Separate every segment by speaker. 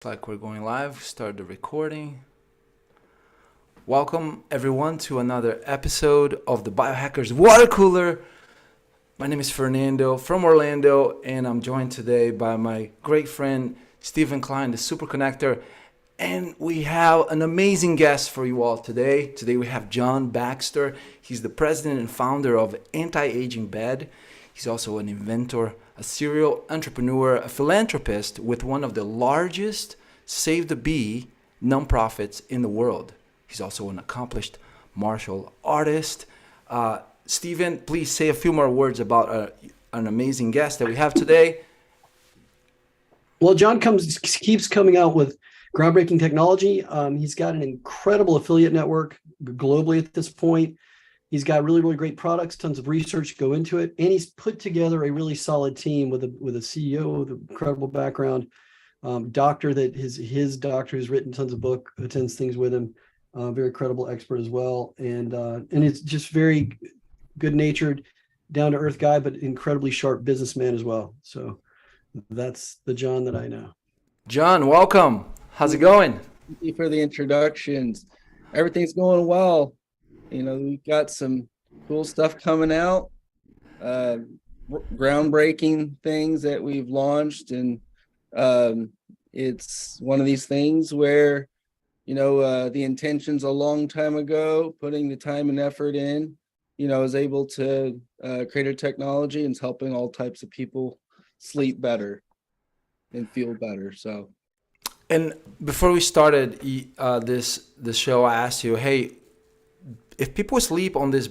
Speaker 1: Like we're going live, start the recording. Welcome everyone to another episode of the Biohackers Water Cooler. My name is Fernando from Orlando, and I'm joined today by my great friend Stephen Klein, the Super Connector. And we have an amazing guest for you all today. Today we have John Baxter. He's the president and founder of Anti-Aging Bed. He's also an inventor, a serial entrepreneur, a philanthropist with one of the largest Save the Bee nonprofits in the world. He's also an accomplished martial artist. Stephen, please say a few more words about an amazing guest that we have today.
Speaker 2: Well, John keeps coming out with groundbreaking technology. He's got an incredible affiliate network globally at this point. He's got really, really great products, tons of research go into it, and he's put together a really solid team with a CEO with an incredible background, doctor that his doctor who's written tons of book, attends things with him, very credible expert as well, and it's just very good-natured, down-to-earth guy, but incredibly sharp businessman as well. So that's the John that I know.
Speaker 1: John, welcome. How's it going?
Speaker 3: Thank you for the introductions. Everything's going well. We've got some cool stuff coming out, groundbreaking things that we've launched. And it's one of these things where, the intentions a long time ago, putting the time and effort in, I was able to create a technology and it's helping all types of people sleep better and feel better. So.
Speaker 1: And before we started this show, I asked you, hey, if people sleep on this,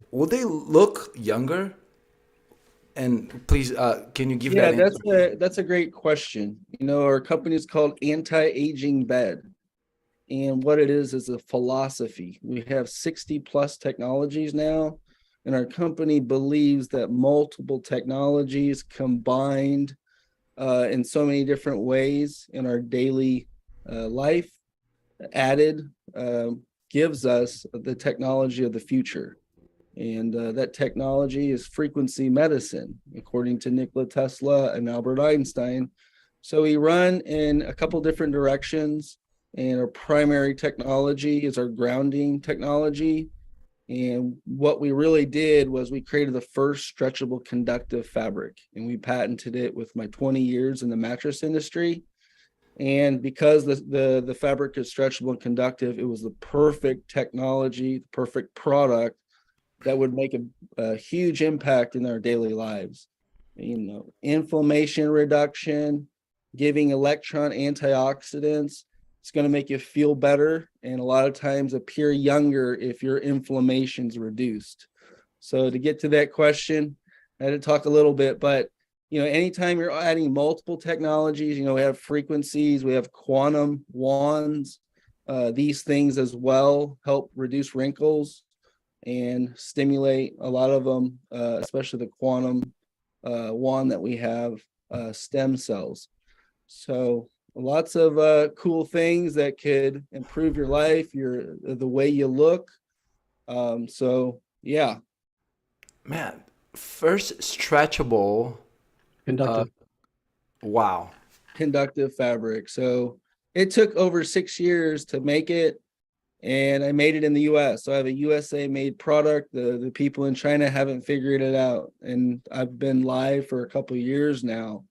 Speaker 1: will they look younger? And please, can you give that answer?
Speaker 3: That's a great question. Our company is called Anti-Aging Bed. And what it is a philosophy. We have 60 plus technologies now. And our company believes that multiple technologies combined in so many different ways in our daily life added gives us the technology of the future. And that technology is frequency medicine, according to Nicola Tesla and Albert Einstein. So we run in a couple different directions, and our primary technology is our grounding technology. And what we really did was we created the first stretchable conductive fabric, and we patented it with my 20 years in the mattress industry. And because the fabric is stretchable and conductive, it was the perfect technology, the perfect product that would make a huge impact in our daily lives. Inflammation reduction, giving electron antioxidants. It's going to make you feel better and a lot of times appear younger if your inflammation's reduced. So to get to that question, I had to talk a little bit, but anytime you're adding multiple technologies, we have frequencies, we have quantum wands. These things as well help reduce wrinkles and stimulate a lot of them, especially the quantum wand that we have, stem cells. So lots of cool things that could improve your life, the way you look. So yeah.
Speaker 1: Man, first stretchable.
Speaker 2: Conductive.
Speaker 1: Wow.
Speaker 3: Conductive fabric. So it took over 6 years to make it, and I made it in the US. So I have a USA made product. The people in China haven't figured it out, and I've been live for a couple of years now.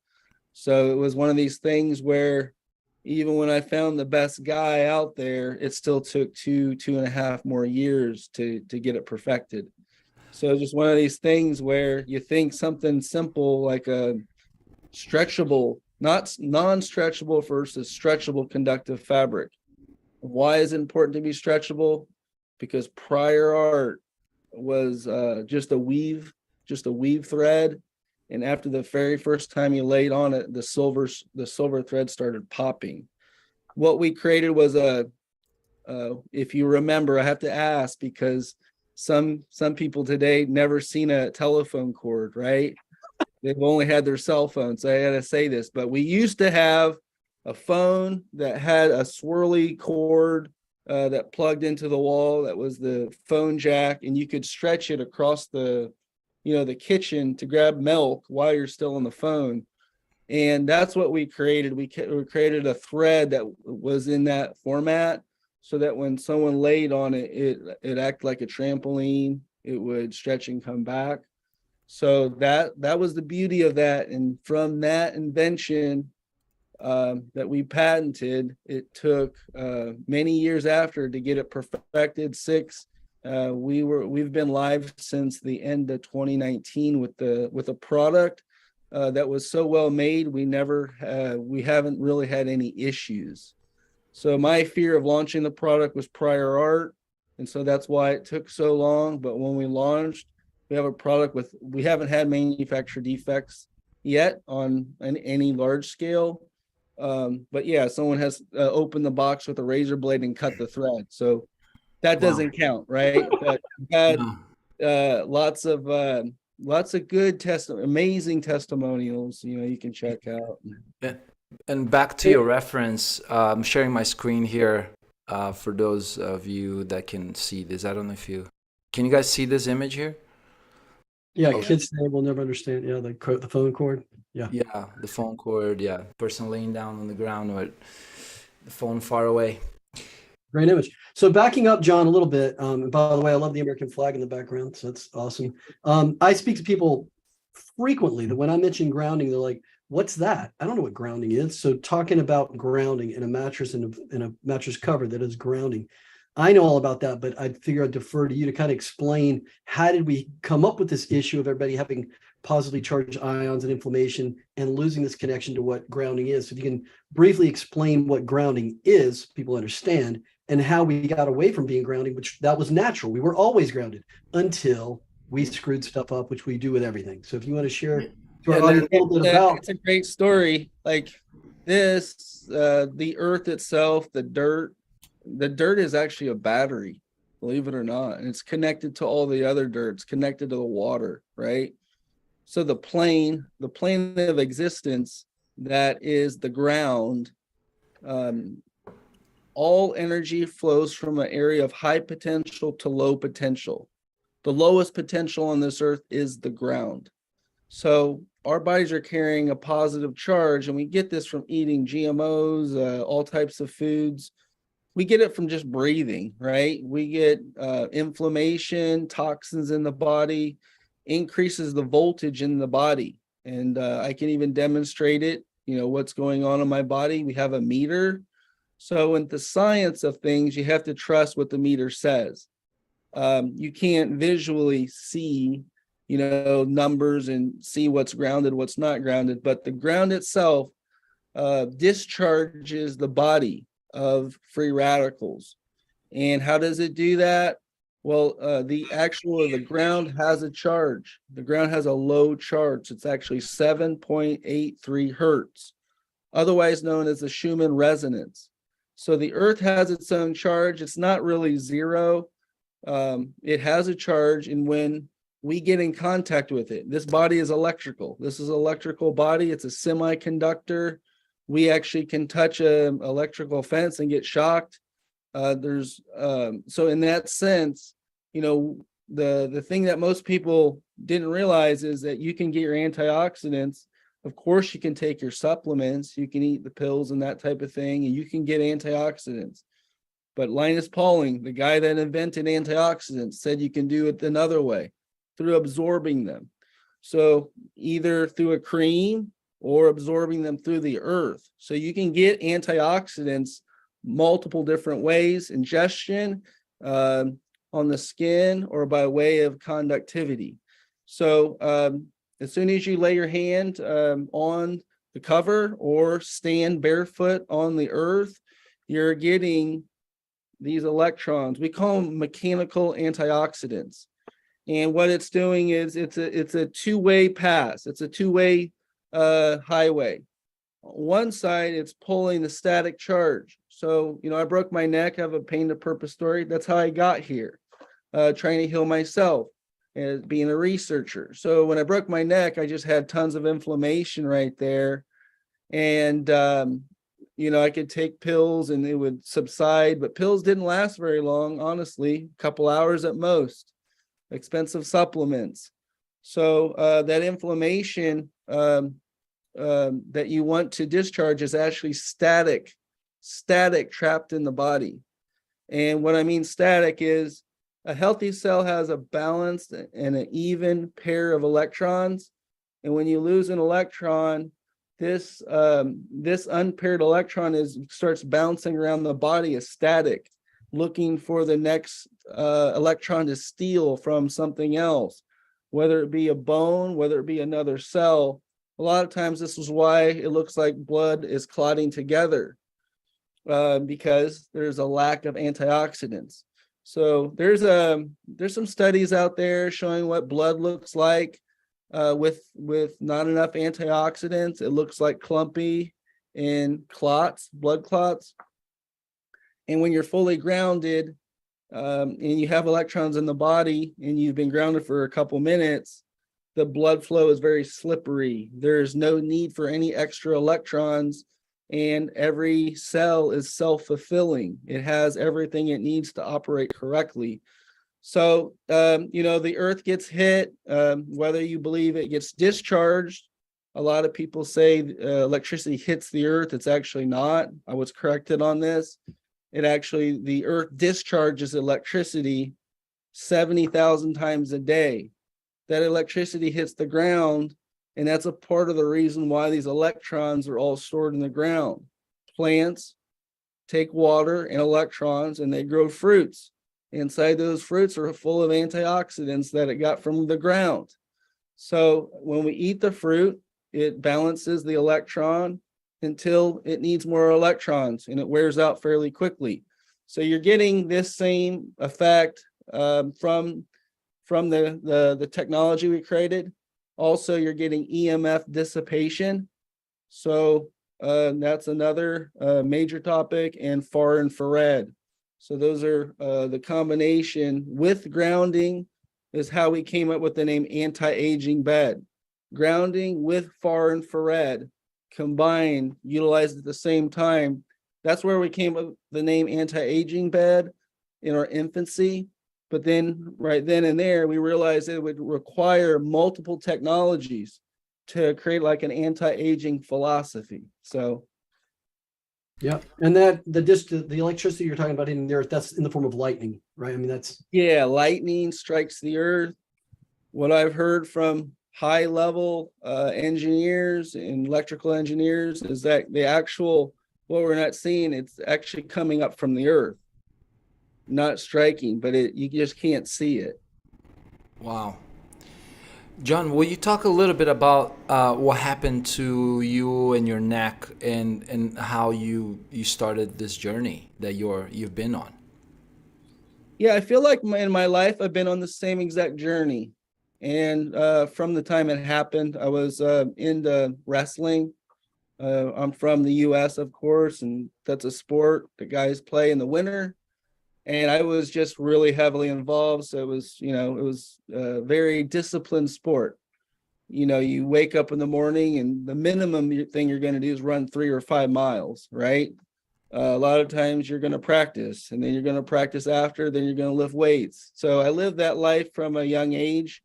Speaker 3: So it was one of these things where even when I found the best guy out there, it still took two and a half more years to get it perfected. So just one of these things where you think something simple like a stretchable, not non-stretchable versus stretchable conductive fabric. Why is it important to be stretchable? Because prior art was just a weave thread. And after the very first time you laid on it, the silver thread started popping. What we created was if you remember, I have to ask because some people today never seen a telephone cord, right? They've only had their cell phone. So I got to say this, but we used to have a phone that had a swirly cord that plugged into the wall. That was the phone jack, and you could stretch it across the kitchen to grab milk while you're still on the phone. And that's what we created. We created a thread that was in that format, so that when someone laid on it, it acted like a trampoline. It would stretch and come back. So that was the beauty of that. And from that invention that we patented, it took many years after to get it perfected. We've been live since the end of 2019 with a product that was so well made. We haven't really had any issues. So my fear of launching the product was prior art, and so that's why it took so long. But when we launched, we have a product we haven't had manufacturer defects yet on any large scale. But yeah, someone has opened the box with a razor blade and cut the thread. So that doesn't count, right? But we had lots of good amazing testimonials, you can check out.
Speaker 1: And back to your reference, I'm sharing my screen here for those of you that can see this. I don't know if can you guys see this image here?
Speaker 2: Yeah, okay. Kids today will never understand. Yeah, the phone cord. Yeah.
Speaker 1: Yeah, the phone cord. Yeah, person laying down on the ground with the phone far away.
Speaker 2: Great image. So backing up, John, a little bit. By the way, I love the American flag in the background, so that's awesome. I speak to people frequently that when I mention grounding, they're like, "What's that?" I don't know what grounding is. So talking about grounding in a mattress and in a mattress cover that is grounding, I know all about that, but I figure I'd defer to you to kind of explain how did we come up with this issue of everybody having positively charged ions and inflammation and losing this connection to what grounding is. So if you can briefly explain what grounding is, people understand, and how we got away from being grounding, which that was natural. We were always grounded until we screwed stuff up, which we do with everything. So if you want to share to our audience a little bit about.
Speaker 3: It's a great story. Like this, the earth itself, the dirt is actually a battery, believe it or not. And it's connected to all the other dirt. It's connected to the water, right? So the plane of existence that is the ground, all energy flows from an area of high potential to low potential. The lowest potential on this earth is the ground. So our bodies are carrying a positive charge, and we get this from eating GMOs, all types of foods. We get it from just breathing, right? We get inflammation, toxins in the body, increases the voltage in the body. And I can even demonstrate it, what's going on in my body. We have a meter. So in the science of things, you have to trust what the meter says. You can't visually see, numbers and see what's grounded, what's not grounded, but the ground itself discharges the body of free radicals. And how does it do that? Well, the ground has a charge. The ground has a low charge. It's actually 7.83 hertz, otherwise known as the Schumann resonance. So the earth has its own charge. It's not really zero. It has a charge, and when we get in contact with it, this body is electrical. This is an electrical body. It's a semiconductor. We actually can touch an electrical fence and get shocked. So in that sense, the thing that most people didn't realize is that you can get your antioxidants. Of course, you can take your supplements, you can eat the pills and that type of thing, and you can get antioxidants. But Linus Pauling, the guy that invented antioxidants, said you can do it another way, through absorbing them. So either through a cream or absorbing them through the earth. So you can get antioxidants multiple different ways: ingestion, on the skin, or by way of conductivity. So as soon as you lay your hand on the cover or stand barefoot on the earth, you're getting these electrons. We call them mechanical antioxidants. And what it's doing is it's a two-way pass. It's a two-way highway. One side, it's pulling the static charge. So, I broke my neck. I have a pain to purpose story. That's how I got here, trying to heal myself and being a researcher. So when I broke my neck, I just had tons of inflammation right there. And, I could take pills and it would subside, but pills didn't last very long, honestly, a couple hours at most. Expensive supplements. So that inflammation that you want to discharge is actually static trapped in the body. And what I mean static is a healthy cell has a balanced and an even pair of electrons. And when you lose an electron, this unpaired electron starts bouncing around the body as static, looking for the next electron to steal from something else, whether it be a bone, whether it be another cell. A lot of times this is why it looks like blood is clotting together, because there's a lack of antioxidants. So there's some studies out there showing what blood looks like with not enough antioxidants. It looks like clumpy and clots, blood clots. And when you're fully grounded and you have electrons in the body and you've been grounded for a couple minutes, the blood flow is very slippery. There's no need for any extra electrons, and every cell is self-fulfilling. It has everything it needs to operate correctly. So, the earth gets hit, whether you believe it gets discharged. A lot of people say electricity hits the earth. It's actually not. I was corrected on this. The earth discharges electricity 70,000 times a day. That electricity hits the ground, and that's a part of the reason why these electrons are all stored in the ground. Plants take water and electrons, and they grow fruits. Inside those fruits are full of antioxidants that it got from the ground. So when we eat the fruit, it balances the electron until it needs more electrons, and it wears out fairly quickly. So you're getting this same effect from the technology we created. Also, you're getting EMF dissipation. So that's another major topic, and far infrared. So those are the combination with grounding is how we came up with the name anti-aging bed. Grounding with far infrared combined, utilized at the same time. That's where we came up with the name anti-aging bed in our infancy. But then right then and there, we realized it would require multiple technologies to create like an anti-aging philosophy. So
Speaker 2: yeah, and that the electricity you're talking about in the earth, that's in the form of lightning, right? I mean, that's
Speaker 3: lightning strikes the earth. What I've heard from high level engineers and electrical engineers is that what we're not seeing, it's actually coming up from the earth, not striking, but you just can't see it.
Speaker 1: Wow. John, will you talk a little bit about what happened to you and your neck, and how you started this journey that you've been on?
Speaker 3: Yeah, I feel like in my life I've been on the same exact journey, and from the time it happened, I was into wrestling. I'm from the U.S., of course, and that's a sport that guys play in the winter. And I was just really heavily involved. So it was a very disciplined sport. You wake up in the morning, and the minimum thing you're going to do is run 3 or 5 miles, right? A lot of times you're going to practice, and then you're going to practice after, then you're going to lift weights. So I lived that life from a young age.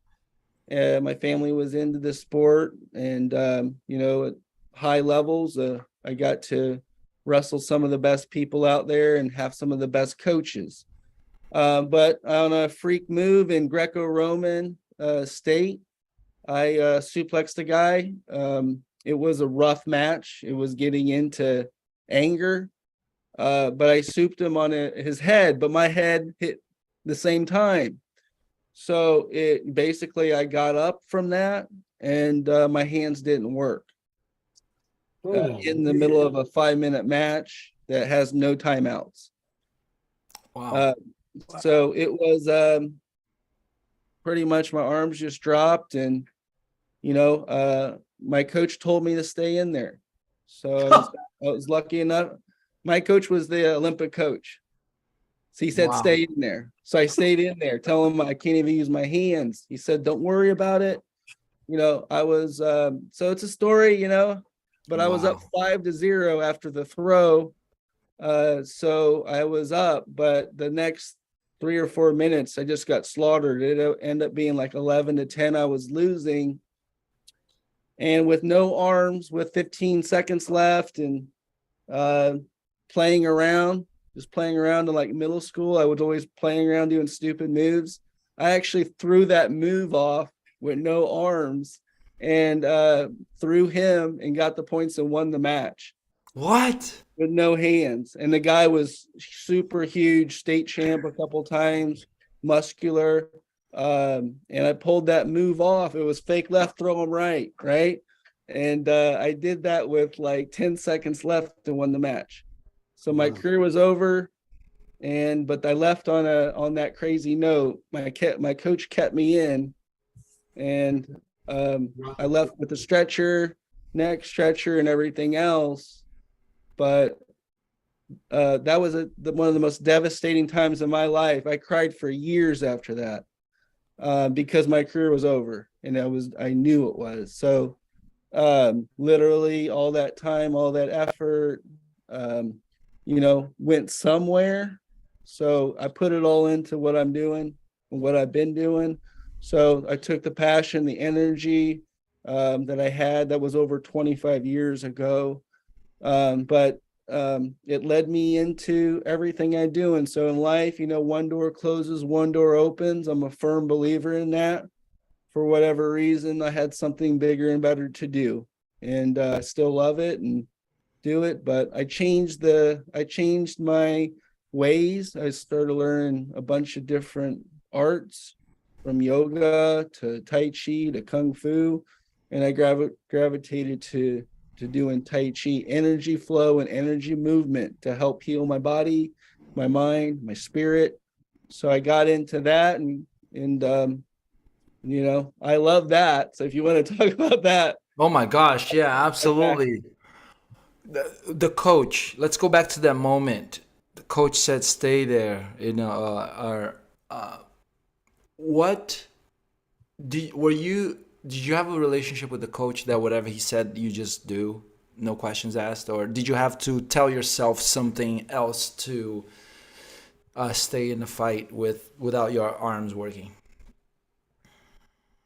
Speaker 3: My family was into this sport, and, at high levels, I got to wrestle some of the best people out there and have some of the best coaches. But on a freak move in Greco-Roman state, I suplexed a guy. It was a rough match. It was getting into anger, but I souped him on his head, but my head hit the same time. So I got up from that, and my hands didn't work. In the middle of a 5-minute match that has no timeouts.
Speaker 1: Wow.
Speaker 3: So it was pretty much my arms just dropped, and my coach told me to stay in there. So I was lucky enough. My coach was the Olympic coach. So he said, stay in there. So I stayed in there, tell him I can't even use my hands. He said, don't worry about it. I was, so it's a story, but I was up 5-0 after the throw. So I was up, but the next 3 or 4 minutes, I just got slaughtered. It ended up being like 11-10. I was losing. And with no arms, with 15 seconds left, and playing around, just playing around in like middle school, I was always playing around doing stupid moves. I actually threw that move off with no arms and threw him and got the points and won the match.
Speaker 1: What?
Speaker 3: With no hands. And the guy was super huge, state champ a couple times, muscular. And I pulled that move off. It was fake left, throw him right. And I did that with like 10 seconds left and won the match. So my career was over. But I left on that crazy note. My coach kept me in, and I left with the stretcher, neck stretcher, and everything else. But that was one of the most devastating times in my life. I cried for years after that because my career was over, and I knew it was. So literally all that time, all that effort, went somewhere. So I put it all into what I'm doing and what I've been doing. So I took the passion, the energy that I had that was over 25 years ago. But it led me into everything I do. And so in life, one door closes, one door opens. I'm a firm believer in that. For whatever reason, I had something bigger and better to do, and I still love it and do it. But I changed my ways. I started learning a bunch of different arts, from yoga to Tai Chi to Kung Fu. And I gravitated to doing Tai Chi, energy flow and energy movement to help heal my body, my mind, my spirit. So I got into that, and I love that. So if you want to talk about that.
Speaker 1: Oh my gosh, yeah, absolutely. The coach, let's go back to that moment. The coach said, stay there. What did you have a relationship with the coach that whatever he said, you just do, no questions asked? Or did you have to tell yourself something else to stay in the fight without your arms working?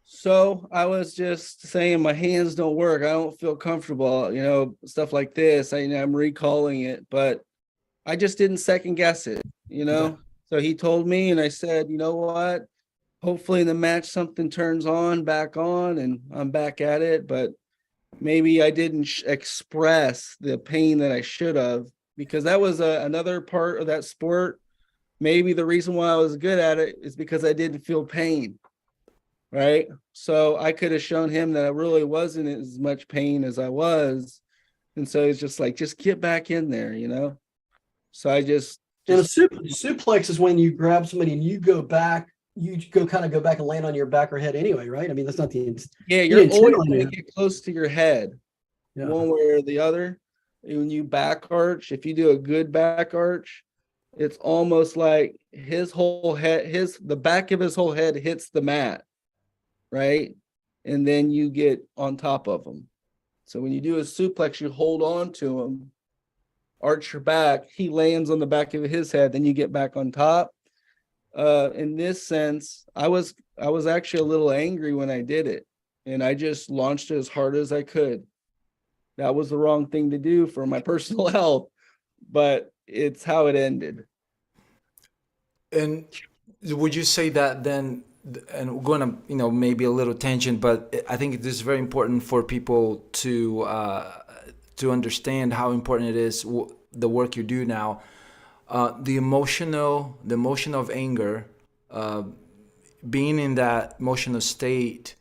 Speaker 3: So I was just saying my hands don't work. I don't feel comfortable, stuff like this. I'm recalling it, but I just didn't second guess it. So he told me, and I said, you know what? Hopefully in the match something turns back on, and I'm back at it. But maybe I didn't express the pain that I should have, because that was another part of that sport. Maybe the reason why I was good at it is because I didn't feel pain. Right. So I could have shown him that I really wasn't as much pain as I was. And so it's just like, just get back in there, So I just
Speaker 2: And a suplex is when you grab somebody and you go back, kind of go back and land on your back or head anyway, right? I mean, that's not the
Speaker 3: you're always going to get close to your head, one way or the other. When you back arch, if you do a good back arch, it's almost like his whole head, the back of his whole head hits the mat. Right. And then you get on top of them. So when you do a suplex, you hold on to him, arch your back, he lands on the back of his head, then you get back on top. In this sense, I was actually a little angry when I did it, and I just launched it as hard as I could. That was the wrong thing to do for my personal health, but it's how it ended.
Speaker 1: And would you say that then, and we're going to, maybe a little tangent, but I think it is very important for people to understand how important it is, the work you do now. The emotion of anger, being in that emotional state,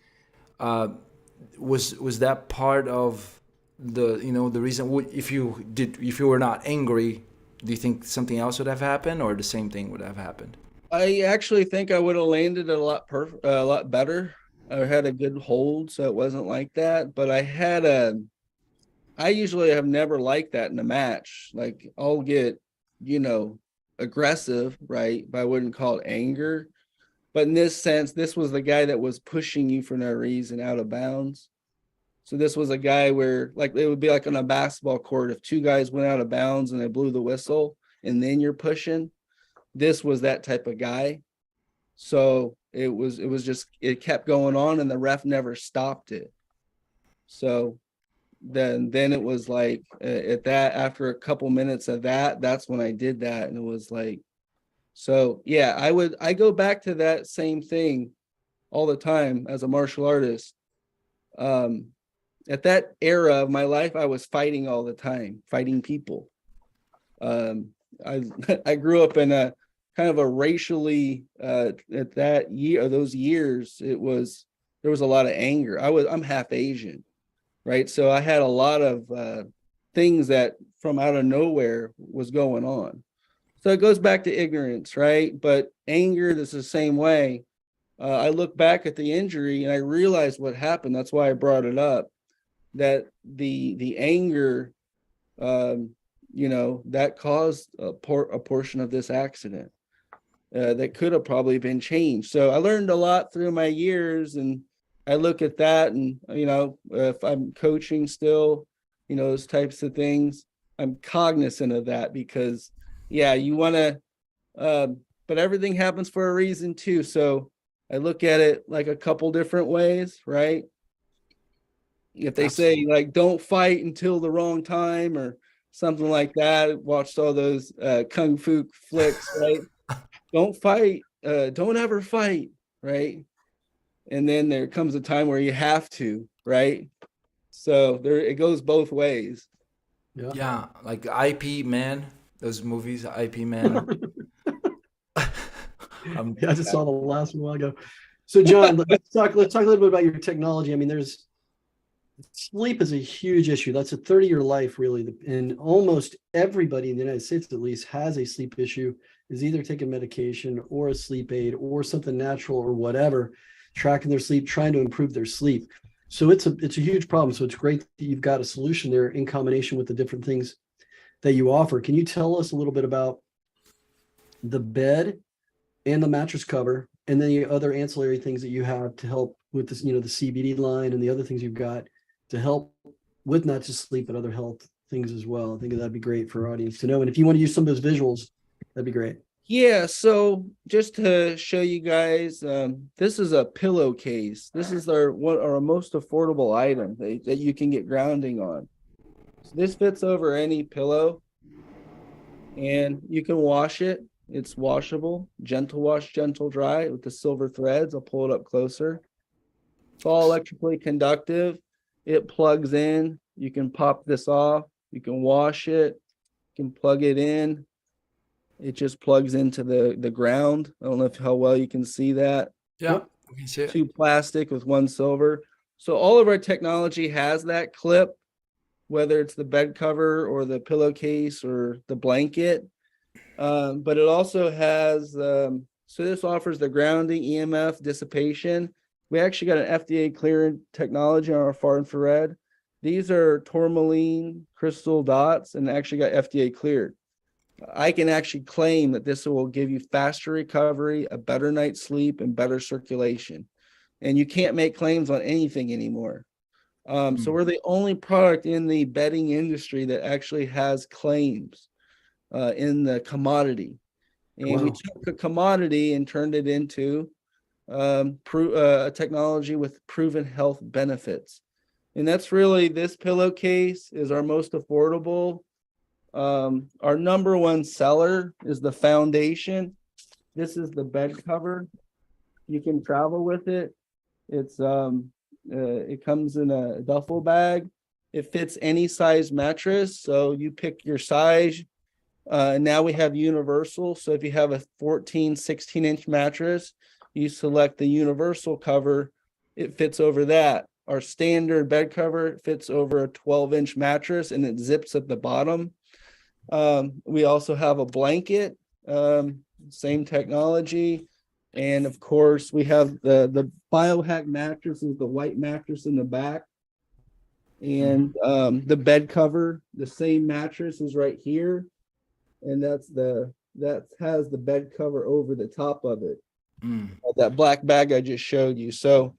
Speaker 1: was that part of the reason? If you were not angry, do you think something else would have happened, or the same thing would have happened?
Speaker 3: I actually think I would have landed a lot better. I had a good hold, so it wasn't like that. But I usually have never liked that in a match. Like, I'll get, aggressive, right? But I wouldn't call it anger. But in this sense, this was the guy that was pushing you for no reason out of bounds. So this was a guy where, like, it would be like on a basketball court, if two guys went out of bounds and they blew the whistle and then you're pushing. This was that type of guy. So it kept going on, and the ref never stopped it. So then it was like after a couple minutes of that's when I did that. And it was like, so yeah, I go back to that same thing all the time as a martial artist. At that era of my life, I was fighting all the time, fighting people. I I grew up in a kind of a racially at that year, those years, there was a lot of anger. I'm half Asian, right? So I had a lot of things that from out of nowhere was going on. So it goes back to ignorance, right? But anger is the same way. I look back at the injury and I realized what happened. That's why I brought it up. That the anger, that caused a portion of this accident that could have probably been changed. So I learned a lot through my years, and I look at that, and if I'm coaching still, those types of things, I'm cognizant of that because, yeah, you want to, but everything happens for a reason too. So I look at it like a couple different ways, right? If they say like don't fight until the wrong time or something like that, watched all those kung fu flicks, right? Don't fight, don't ever fight, right? And then there comes a time where you have to, right? So it goes both ways.
Speaker 1: Yeah, like IP Man, those movies, IP Man.
Speaker 2: Yeah, I just saw the last one a while ago. So John, let's talk a little bit about your technology. I mean, sleep is a huge issue. That's a 30-year life, really. And almost everybody in the United States, at least, has a sleep issue, is either taking medication or a sleep aid or something natural or whatever, tracking their sleep, trying to improve their sleep. So it's a huge problem. So it's great that you've got a solution there in combination with the different things that you offer. Can you tell us a little bit about the bed and the mattress cover, and then the other ancillary things that you have to help with this, the CBD line and the other things you've got to help with not just sleep, but other health things as well? I think that'd be great for our audience to know. And if you want to use some of those visuals, that'd be great.
Speaker 3: Yeah, so just to show you guys, this is a pillowcase. This is our most affordable item that you can get grounding on. So this fits over any pillow, and you can wash it. It's washable, gentle wash, gentle dry with the silver threads. I'll pull it up closer. It's all electrically conductive. It plugs in. You can pop this off. You can wash it. You can plug it in. It just plugs into the ground. I don't know how well you can see that.
Speaker 1: Yeah, we can see it.
Speaker 3: 2 plastic with 1 silver. So all of our technology has that clip, whether it's the bed cover or the pillowcase or the blanket. But it also has, so this offers the grounding, EMF, dissipation. We actually got an FDA cleared technology on our far infrared. These are tourmaline crystal dots and actually got FDA cleared. I can actually claim that this will give you faster recovery, a better night's sleep, and better circulation. And you can't make claims on anything anymore. So we're the only product in the bedding industry that actually has claims in the commodity. And we took a commodity and turned it into a technology with proven health benefits. And that's really, this pillowcase is our most affordable. Our number one seller is the foundation. This is the bed cover. You can travel with it. It's it comes in a duffel bag. It fits any size mattress, so you pick your size. Now we have universal, so if you have a 14, 16-inch mattress, you select the universal cover. It fits over that. Our standard bed cover fits over a 12-inch mattress, and it zips at the bottom. We also have a blanket, same technology. And of course, we have the Biohack mattress, is the white mattress in the back. And the bed cover, the same mattress is right here. And that has the bed cover over the top of it. That black bag I just showed you. So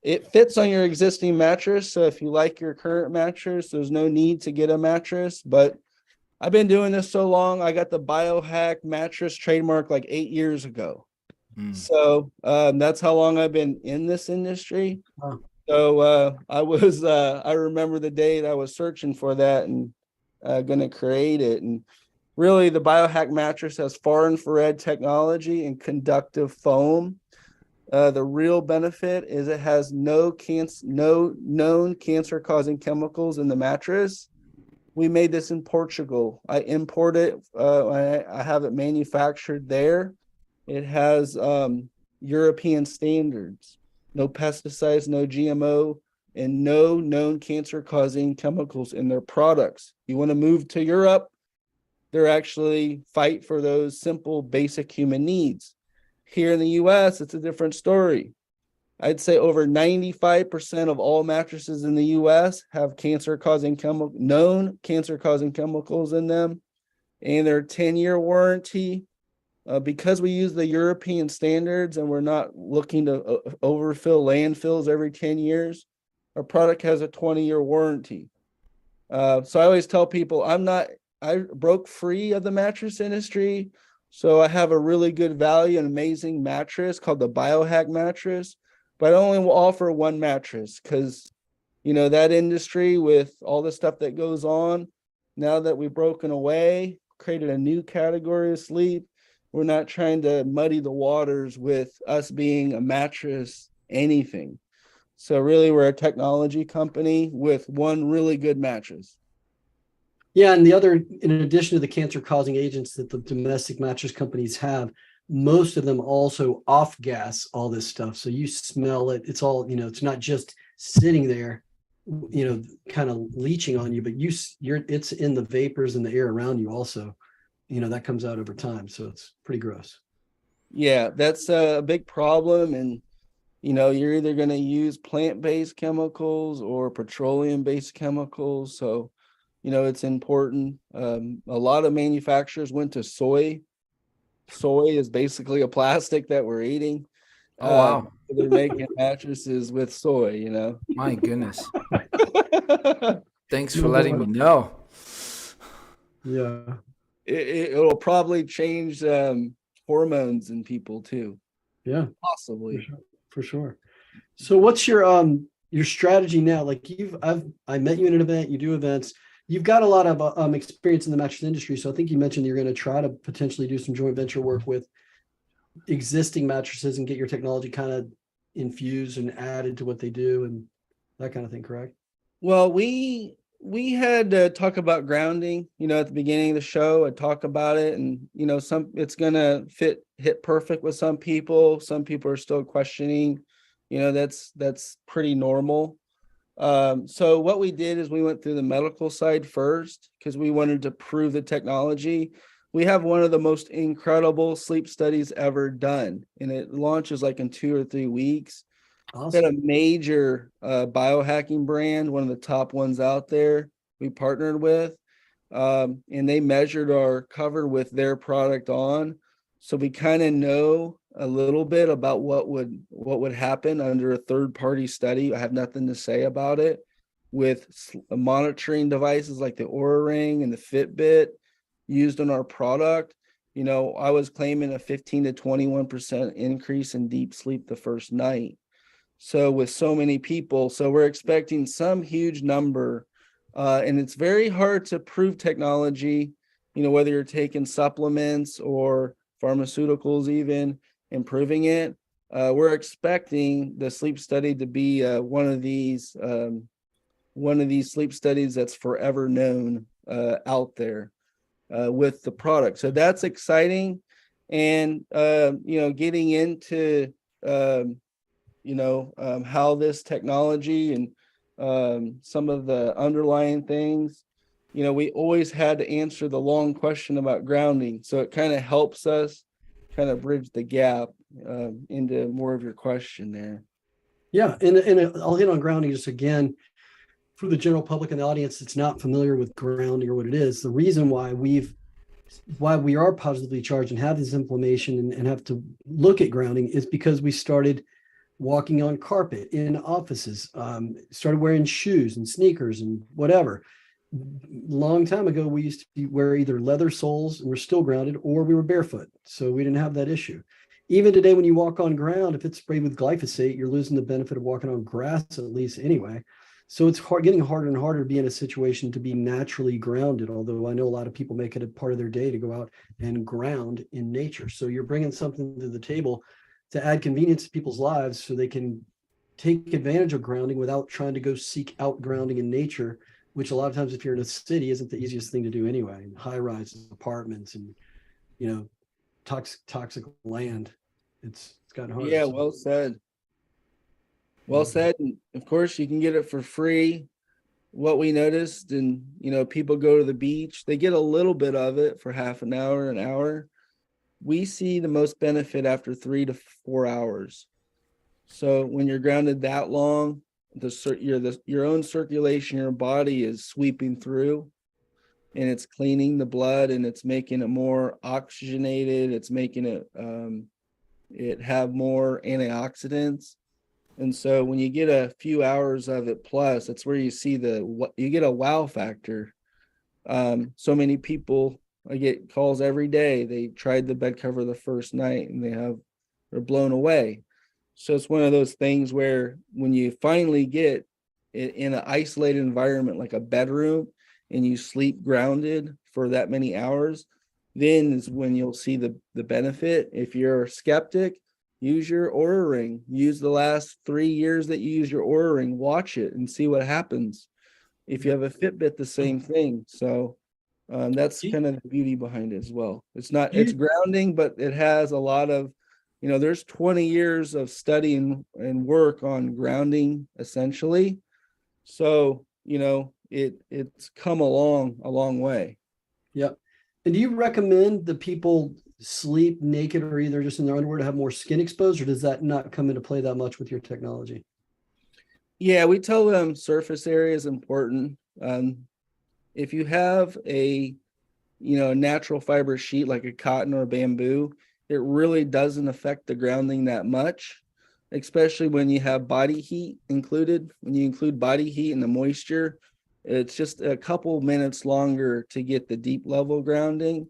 Speaker 3: it fits on your existing mattress. So if you like your current mattress, there's no need to get a mattress. But I've been doing this so long. I got the Biohack mattress trademark like 8 years ago. So that's how long I've been in this industry. So I remember the day that I was searching for that and going to create it. And really, the Biohack mattress has far infrared technology and conductive foam. The real benefit is it has no known cancer-causing chemicals in the mattress. We made this in Portugal. I import it. I have it manufactured there. It has European standards, no pesticides, no GMO, and no known cancer-causing chemicals in their products. You want to move to Europe, they're actually fight for those simple, basic human needs. Here in the US, it's a different story. I'd say over 95% of all mattresses in the US have known cancer-causing chemicals in them, and their 10-year warranty. Because we use the European standards and we're not looking to overfill landfills every 10 years, our product has a 20-year warranty. So I always tell people I broke free of the mattress industry. So I have a really good value and amazing mattress called the Biohack mattress, but I only will offer one mattress because, that industry with all the stuff that goes on, now that we've broken away, created a new category of sleep, we're not trying to muddy the waters with us being a mattress, anything. So really, we're a technology company with one really good mattress.
Speaker 2: Yeah, and the other, in addition to the cancer-causing agents that the domestic mattress companies have, most of them also off-gas all this stuff. So you smell it. It's all, it's not just sitting there, kind of leaching on you, but it's in the vapors and the air around you also. That comes out over time. So it's pretty gross.
Speaker 3: Yeah, that's a big problem. And, you're either going to use plant-based chemicals or petroleum-based chemicals. So, it's important. A lot of manufacturers went to soy. Soy is basically a plastic that we're eating.
Speaker 1: Oh, wow.
Speaker 3: They're making mattresses with soy,
Speaker 1: My goodness. Thanks for letting me know.
Speaker 2: Yeah.
Speaker 3: It'll probably change hormones in people too.
Speaker 2: Yeah.
Speaker 3: Possibly.
Speaker 2: For sure. So what's your strategy now? Like I met you in an event, you do events. You've got a lot of experience in the mattress industry. So I think you mentioned you're going to try to potentially do some joint venture work with existing mattresses and get your technology kind of infused and added to what they do and that kind of thing, correct?
Speaker 3: Well, we had to talk about grounding, at the beginning of the show. I talk about it and, it's going to hit perfect with some people. Some people are still questioning, that's pretty normal. So what we did is we went through the medical side first because we wanted to prove the technology. We have one of the most incredible sleep studies ever done, and it launches like in 2 or 3 weeks.
Speaker 2: Awesome.
Speaker 3: Got a major biohacking brand, one of the top ones out there we partnered with, and they measured our cover with their product on. So we kind of know a little bit about what would happen under a third-party study. I have nothing to say about it. With monitoring devices like the Oura Ring and the Fitbit used on our product, I was claiming a 15 to 21% increase in deep sleep the first night. So with so many people, so we're expecting some huge number, and it's very hard to prove technology, whether you're taking supplements or pharmaceuticals, even improving it. We're expecting the sleep study to be one of these sleep studies that's forever known out there with the product. So that's exciting, and getting into how this technology and some of the underlying things, we always had to answer the long question about grounding. So it kind of helps us kind of bridge the gap into more of your question there.
Speaker 2: Yeah. And I'll hit on grounding just again for the general public and the audience that's not familiar with grounding or what it is. The reason why we are positively charged and have this inflammation and have to look at grounding is because we started walking on carpet in offices, started wearing shoes and sneakers and whatever. Long time ago, we used to wear either leather soles and we're still grounded, or we were barefoot. So we didn't have that issue. even today, when you walk on ground, if it's sprayed with glyphosate, you're losing the benefit of walking on grass at least anyway. So it's getting harder and harder to be in a situation to be naturally grounded. Although I know a lot of people make it a part of their day to go out and ground in nature. So you're bringing something to the table to add convenience to people's lives so they can take advantage of grounding without trying to go seek out grounding in nature, which a lot of times if you're in a city isn't the easiest thing to do anyway. High rises, apartments, and toxic land. It's gotten harder.
Speaker 3: Yeah, well said. Well said. And of course, you can get it for free. What we noticed, and people go to the beach, they get a little bit of it for half an hour. We see the most benefit after 3 to 4 hours. So when you're grounded that long, your own circulation, your body is sweeping through, and it's cleaning the blood, and it's making it more oxygenated. It's making it have more antioxidants. And so when you get a few hours of it plus, that's where you see you get a wow factor. So many people, I get calls every day. They tried the bed cover the first night and they're blown away. So it's one of those things where when you finally get it in an isolated environment like a bedroom and you sleep grounded for that many hours, then is when you'll see the benefit. If you're a skeptic, use your Oura Ring. Use the last 3 years that you use your Oura Ring. Watch it and see what happens. If you have a Fitbit, the same thing. So that's kind of the beauty behind it as well. It's grounding, but it has a lot of, there's 20 years of study and work on grounding essentially. So, it's come a long way.
Speaker 2: Yeah. And do you recommend that people sleep naked or either just in their underwear to have more skin exposed, or does that not come into play that much with your technology?
Speaker 3: Yeah, we tell them surface area is important. If you have a natural fiber sheet like a cotton or bamboo, it really doesn't affect the grounding that much, especially when you have body heat included. When you include body heat and the moisture, it's just a couple minutes longer to get the deep level grounding.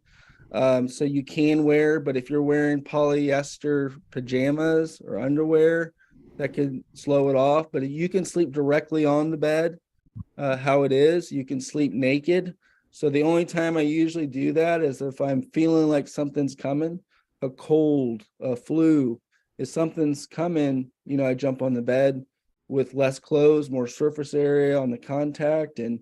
Speaker 3: So you can wear, but if you're wearing polyester pajamas or underwear, that can slow it off. But you can sleep directly on the bed, how it is. You can sleep naked. So the only time I usually do that is if I'm feeling like something's coming, a cold, a flu, if something's coming, I jump on the bed with less clothes, more surface area on the contact. And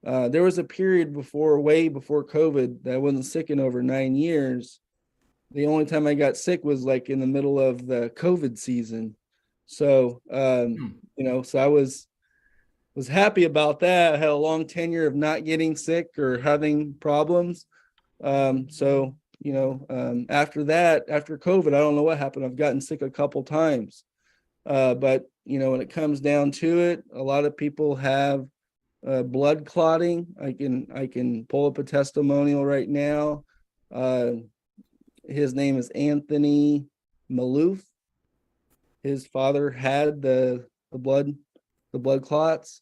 Speaker 3: there was a period way before COVID that I wasn't sick in over 9 years. The only time I got sick was like in the middle of the COVID season. So, so I was happy about that. I had a long tenure of not getting sick or having problems. After that, after COVID, I don't know what happened. I've gotten sick a couple times. But when it comes down to it, a lot of people have blood clotting. I can pull up a testimonial right now. His name is Anthony Malouf. His father had the blood clots,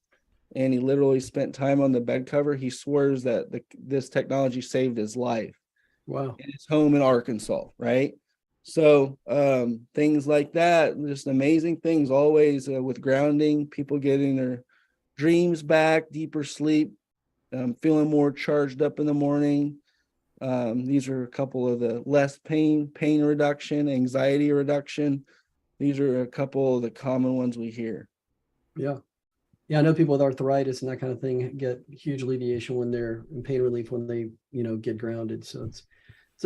Speaker 3: and he literally spent time on the bed cover. He swears that this technology saved his life.
Speaker 2: Wow.
Speaker 3: In his home in Arkansas, right? So things like that, just amazing things always with grounding, people getting their dreams back, deeper sleep, feeling more charged up in the morning. These are a couple of the less pain reduction, anxiety reduction. These are a couple of the common ones we hear.
Speaker 2: Yeah. Yeah, I know people with arthritis and that kind of thing get huge alleviation when they're in pain relief when they, get grounded. So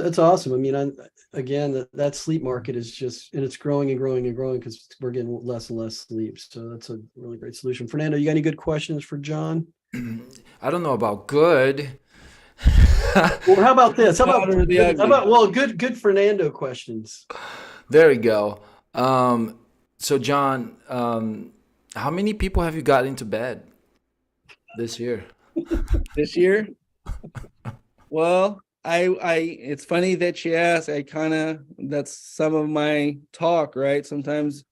Speaker 2: it's awesome. I mean, again, that sleep market is just, and it's growing and growing and growing because we're getting less and less sleep. So that's a really great solution. Fernando, you got any good questions for John?
Speaker 1: I don't know about good.
Speaker 2: Well, how about this? How about good Fernando questions?
Speaker 1: There we go. So John, how many people have you got into bed this year?
Speaker 3: This year? Well, it's funny that you ask. That's some of my talk, right? Sometimes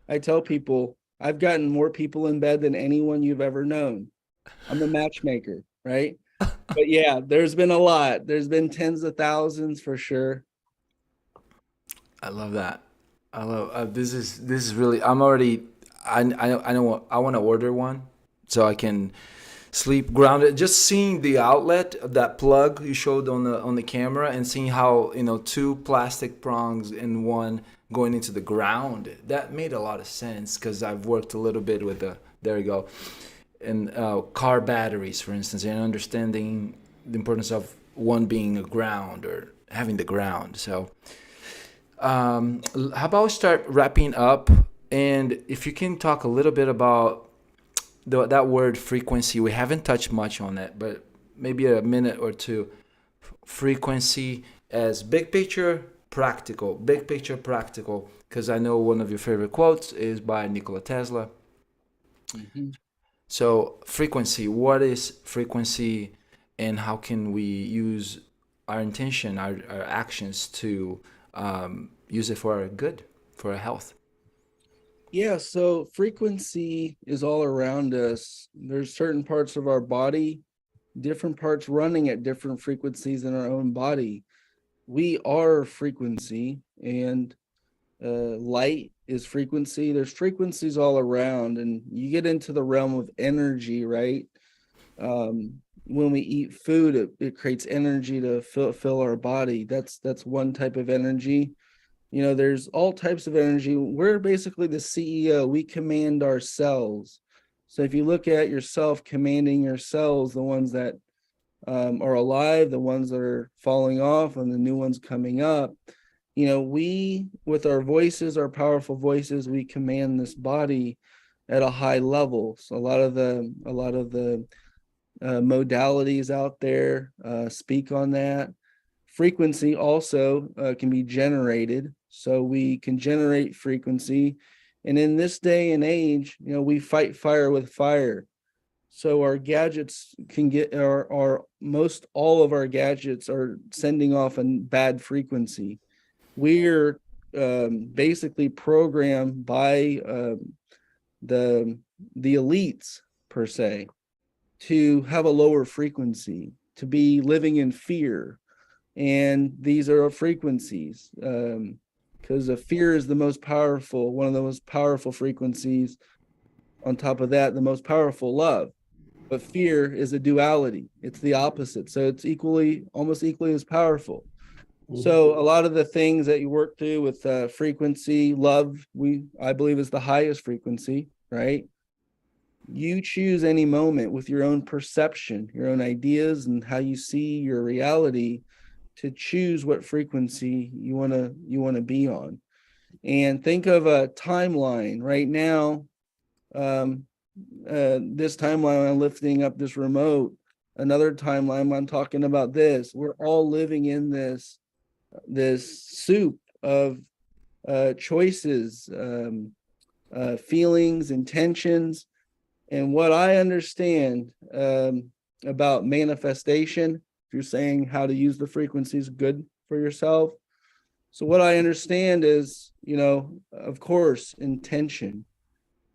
Speaker 3: I tell people I've gotten more people in bed than anyone you've ever known. I'm a matchmaker, right? But yeah, there's been a lot. There's been tens of thousands for sure.
Speaker 1: I love that. I love this is really. I'm already. I know what, I want to order one so I can sleep grounded. Just seeing the outlet of that plug you showed on the camera, and seeing how two plastic prongs in one going into the ground, that made a lot of sense because I've worked a little bit with the there you go, and car batteries, for instance, and understanding the importance of one being a ground or having the ground. So how about we start wrapping up? And if you can talk a little bit about that word frequency, we haven't touched much on it, but maybe a minute or two. Frequency as big picture, practical. Big picture, practical. Because I know one of your favorite quotes is by Nicola Tesla.
Speaker 3: Mhm.
Speaker 1: So, frequency, what is frequency, and how can we use our intention, our actions to use it for our good, for our health?
Speaker 3: Yeah, so frequency is all around us. There's certain parts of our body, different parts running at different frequencies in our own body. We are frequency, and light is frequency. There's frequencies all around, and you get into the realm of energy, right? When we eat food, it creates energy to fill our body. That's one type of energy. There's all types of energy. We're basically the CEO. We command our cells. So if you look at yourself commanding your cells, the ones that are alive, the ones that are falling off, and the new ones coming up, we, with our voices, our powerful voices, we command this body at a high level. So a lot of the modalities out there speak on that. Frequency also can be generated, so we can generate frequency. And in this day and age, we fight fire with fire. So our gadgets can get our most all of our gadgets are sending off a bad frequency. We're basically programmed by the elites, per se, to have a lower frequency, to be living in fear. And these are frequencies, because fear is the most powerful, one of the most powerful frequencies. On top of that, the most powerful love. But fear is a duality. It's the opposite. So it's almost equally as powerful. So a lot of the things that you work through with frequency, love, I believe is the highest frequency, right? You choose any moment with your own perception, your own ideas, and how you see your reality to choose what frequency you want to be on. And think of a timeline right now. This timeline, I'm lifting up this remote. Another timeline, I'm talking about this. We're all living in this soup of choices, feelings, intentions. And what I understand about manifestation, if you're saying how to use the frequencies good for yourself. So what I understand is, of course, intention.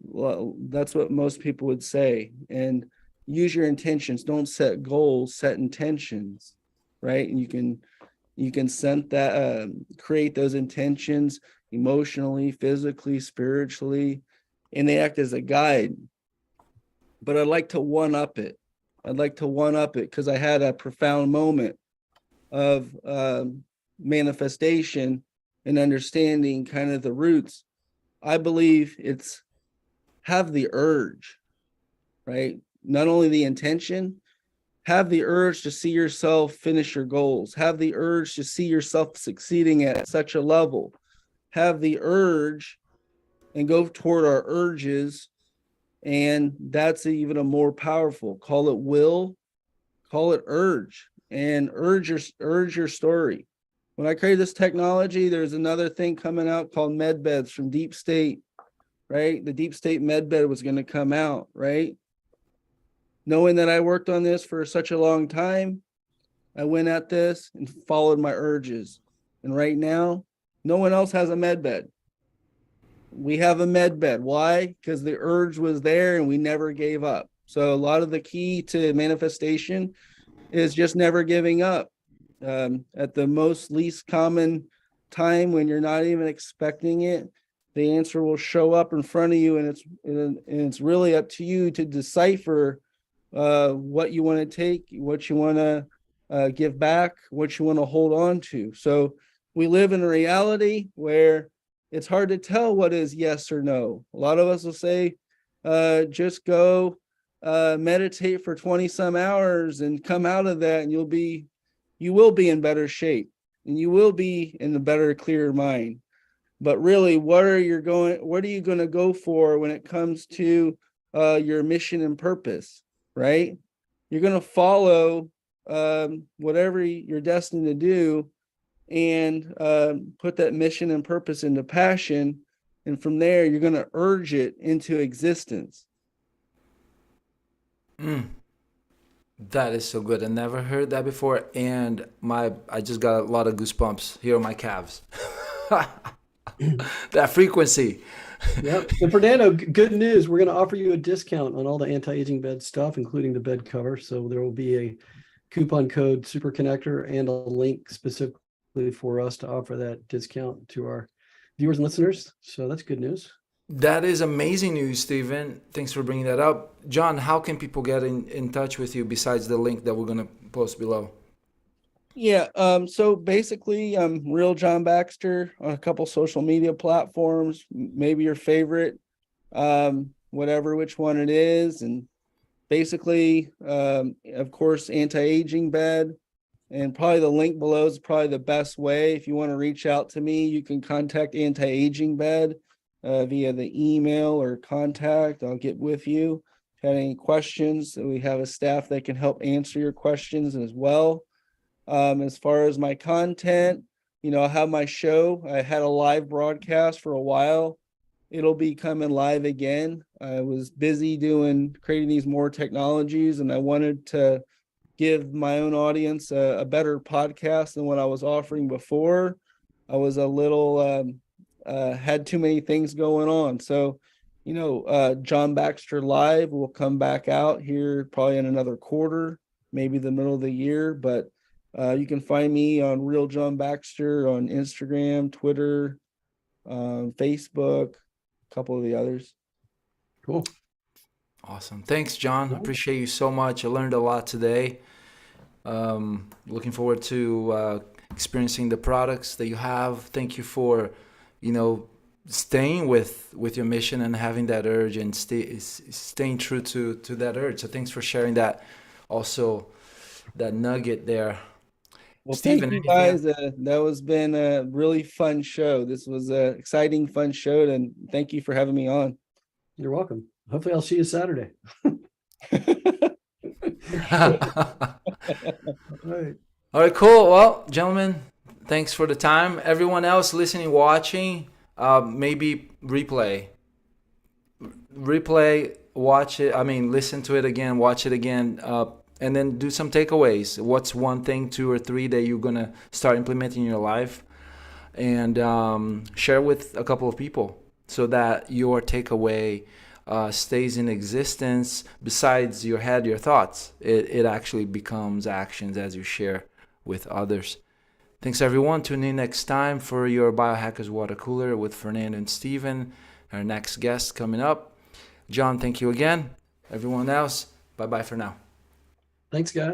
Speaker 3: Well, that's what most people would say. And use your intentions. Don't set goals, set intentions, right? And you can set that, create those intentions emotionally, physically, spiritually, and they act as a guide. But I'd like to one up it. I'd like to one up it because I had a profound moment of manifestation and understanding kind of the roots. I believe it's have the urge, right? Not only the intention, have the urge to see yourself finish your goals, have the urge to see yourself succeeding at such a level, have the urge and go toward our urges. And that's even a more powerful, call it will, call it urge, and urge your story. When I created this technology, there's another thing coming out called med beds from Deep State, right? The Deep State med bed was going to come out, right? Knowing that I worked on this for such a long time, I went at this and followed my urges. And right now, no one else has a med bed. We have a med bed. Why? Because the urge was there and we never gave up. So a lot of the key to manifestation is just never giving up. At the most least common time when you're not even expecting it, the answer will show up in front of you, and it's really up to you to decipher what you want to take, what you want to give back, what you want to hold on to. So we live in a reality where it's hard to tell what is yes or no. A lot of us will say, just go meditate for 20 some hours and come out of that, and you will be in better shape, and you will be in a better, clearer mind. But really, what are you going to go for when it comes to your mission and purpose, right? You're going to follow whatever you're destined to do, and put that mission and purpose into passion. And from there, you're going to urge it into existence.
Speaker 1: That is so good. I never heard that before, and I just got a lot of goosebumps here on my calves. That frequency.
Speaker 2: Yep. And Fernando, good news. We're going to offer you a discount on all the anti-aging bed stuff, including the bed cover. So there will be a coupon code Super Connector and a link specifically for us to offer that discount to our viewers and listeners. So that's good news.
Speaker 1: That is amazing news, Stephen. Thanks for bringing that up. John, how can people get in touch with you besides the link that we're going to post below?
Speaker 3: Yeah, so basically, I'm Real John Baxter on a couple social media platforms, maybe your favorite, which one it is. And basically, of course, anti-aging bed, and probably the link below is probably the best way. If you want to reach out to me, you can contact anti-aging bed via the email or contact. I'll get with you. If you have any questions, we have a staff that can help answer your questions as well. As far as my content, I have my show. I had a live broadcast for a while. It'll be coming live again. I was busy creating these more technologies, and I wanted to give my own audience a better podcast than what I was offering before. I was a little, had too many things going on. So, John Baxter Live will come back out here probably in another quarter, maybe the middle of the year, but you can find me on Real John Baxter on Instagram, Twitter, Facebook, a couple of the others.
Speaker 2: Cool.
Speaker 1: Awesome. Thanks, John. I appreciate you so much. I learned a lot today. Looking forward to experiencing the products that you have. Thank you for, staying with your mission and having that urge and staying true to that urge. So thanks for sharing that, also that nugget there.
Speaker 3: Well,
Speaker 1: Stephen,
Speaker 3: thank you guys. That was been a really fun show. This was an exciting, fun show, and thank you for having me on.
Speaker 2: You're welcome. Hopefully I'll see you Saturday.
Speaker 1: All right, cool. Well, gentlemen, thanks for the time. Everyone else listening, watching, maybe replay, watch it. Listen to it again, watch it again, and then do some takeaways. What's one thing, 2 or 3 that you're going to start implementing in your life, and share with a couple of people so that your takeaway stays in existence. Besides your head, your thoughts, it actually becomes actions as you share with others. Thanks, everyone. Tune in next time for your Biohackers Water Cooler with Fernando and Stephen, our next guest coming up. John, thank you again. Everyone else, bye-bye for now.
Speaker 2: Thanks, guys.